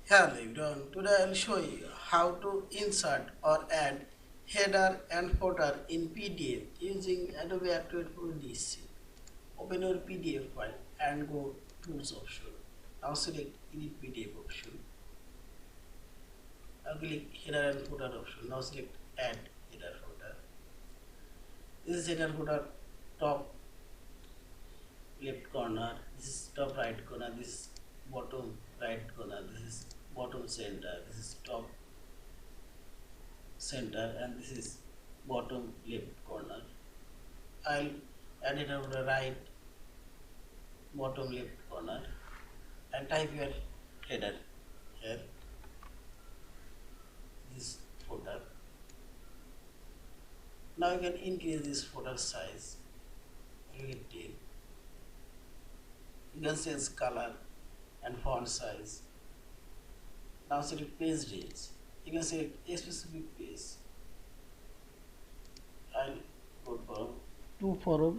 Hello everyone, today I will show you how to insert or add header and footer in PDF using Adobe Acrobat Pro DC. Open your PDF file and go Tools option. Now select Edit PDF option. Now click Header and Footer option. Now select Add Header Footer. This is header footer top left corner, this is top right corner, this is bottom right corner, this is bottom center, this is top center, and this is bottom left corner. I'll add it on the right bottom left corner and type your header here, this footer. Now you can increase this footer size a little. You can change color and font size. Now select page range. You can select a specific page. I'll go for 2 for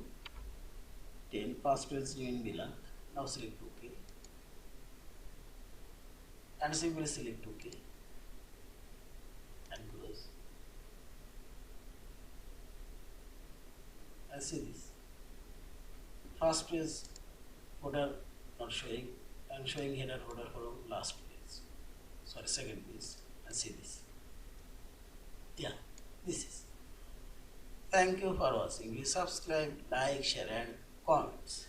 10, past page new in blank. Now select OK and simply select OK and close. And see this. First page footer not showing. I am showing header footer from last page. Sorry, second page. And see this. Yeah, this is. Thank you for watching. Please subscribe, like, share, and comments.